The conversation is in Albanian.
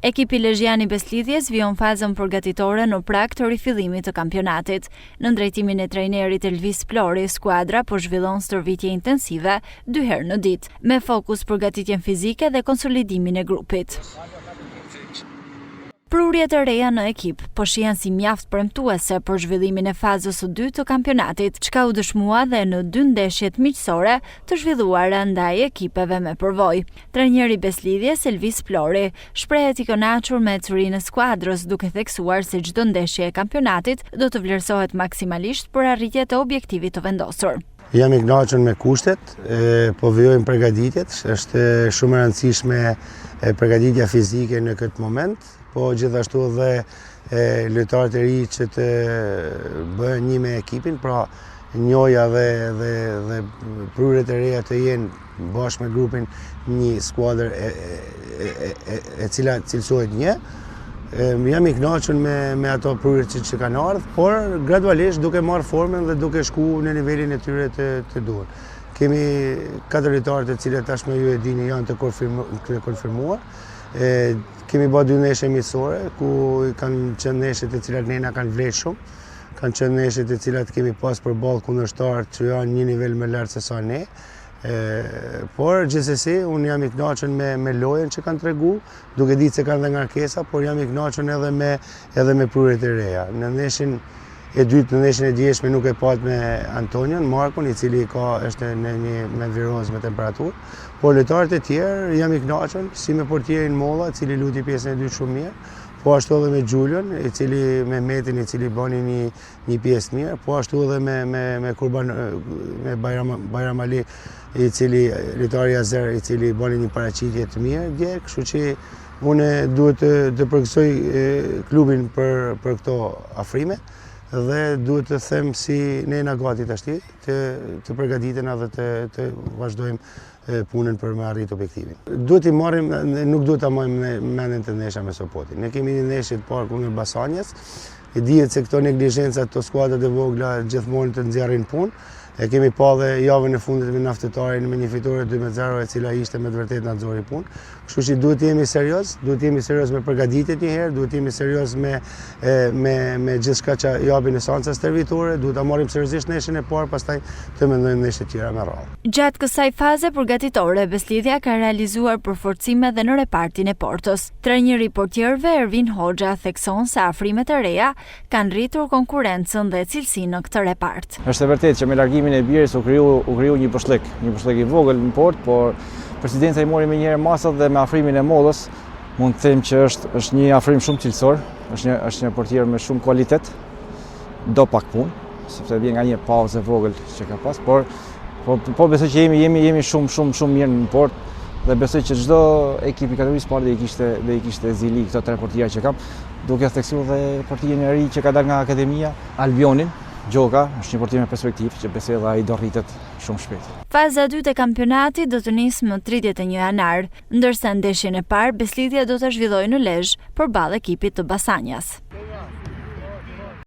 Ekipi Lezhjani Beslidhjes vijon fazën përgatitore në prag të rifillimit të kampionatit. Në drejtimin e trajnerit Elvis Plori, skuadra po zhvillon stërvitje intensive 2 herë në ditë, me fokus përgatitjen fizike dhe konsolidimin e grupit. Prurjet e reja në ekip po shihen si mjaft premtuese për zhvillimin e fazës së dytë të kampionatit, çka u dëshmua dhe në 2 ndeshjet miqësore të zhvilluara ndaj ekipeve me përvojë. Trajneri Beslidhjes Elvis Plori shprehet i kënaqur me ecurinë e skuadrës, duke theksuar se çdo ndeshje e kampionatit do të vlerësohet maksimalisht për arritje të objektivit të vendosur. Jam i kënaqur me kushtet, po vijojmë përgatitjet, është shumë e rëndësishme përgatitja fizike në këtë moment, po gjithashtu dhe lojtarët e ri që të bëhen një me ekipin, pra njoja dhe prurjet e reja të jenë bashkë me grupin një skuadër e cila cilësohet një. Jam i kënaqur me ato prurjet që kanë ardhur, por gradualisht duke marrë formën dhe duke shku në nivelin e tyre të duhur. Kemi 4 lojtarë të cilët tashmë ju e dini janë të konfirmuar. Kemi bërë 2 ndeshje miqësore, ku kanë qenë ndeshje të cilat ne na kanë vlerë shumë, kanë qenë ndeshje të cilat kemi pas përballë kundërshtar që janë një nivel më lart se sa ne. Por gjithsesi unë jam i kënaqur me lojën që kanë treguar, duke ditë se kanë dhe ngarkesa, por jam i kënaqur edhe me prurjet e reja. Në ndeshjen e dytë, në ndeshjen e djeshme nuk e pat me Antonion Markun, i cili është me viroz me temperaturë, por lojtarët e tjerë jam i kënaqur, si me portierin Molla, i cili luti pjesën e dytë shumë mirë, po ashtu edhe me Gjulion, i cili me Metin, i cili bani një pjesë mirë, po ashtu edhe me Kurban, me Bajram Ali, i cili lojtari Azer, i cili bani një paraqitje të mirë dje, kështu që unë duhet të përgëzoj klubin për këto afrime dhe duhet të them si ne na gati tashti të përgatitena dhe të vazhdojmë punën për me arrit objektivin. Duhet i marrim, nuk duhet ta marrim mendin të ndeshja me Sopotin. Ne kemi një ndeshje të parë kundër Basanjes. I dihet se këto neglizhenca të skuadrat e vogla gjithmonë të nxjerrin punë. E kemi pa dhe javën e fundit me Naftetarin me një fitore 2-0 e cila ishte me të vërtetë na nxori punë. Kështu që duhet të jemi serioz me përgatitjet një herë, duhet të jemi serioz me gjithçka që japin esanca stërvitore, duhet ta marrim seriozisht ndeshjen e parë, pastaj të mendojmë ndeshje të tjera me radhë. Gjatë kësaj faze përgatitore, Beslidhja ka realizuar përforcime dhe në repartin e portës. Trajneri i portierëve Ervin Hoxha thekson se afrimet e reja kanë rritur konkurrencën dhe cilësinë në këtë repart. Është e vërtetë që me largimin e Birës u kriju një përshllek i vogël në port, por presidenca i mori me njëherë masat dhe me afrimin e Mollës mund të them që është një afrim shumë cilësor, është një portier me shumë kualitet, do pak punë, sepse vjen nga një pauzë e vogël që ka pas, por besoj që jemi shumë mirë në port dhe besoj që çdo ekip i kategorisë parë do i kishte zili këto 3 portierë që kam, duke theksuar dhe portierin e ri që ka dalë nga akademia, Albionin. Gjoka është një portier me perspektivë që besoj dhe ai do rritet shumë shpejt. Faza e dytë e kampionatit do të nisë më 31 janar, ndërsa ndeshjen e parë Beslidhja do ta zhvillojë në Lezhë përballë ekipit të Basanjas.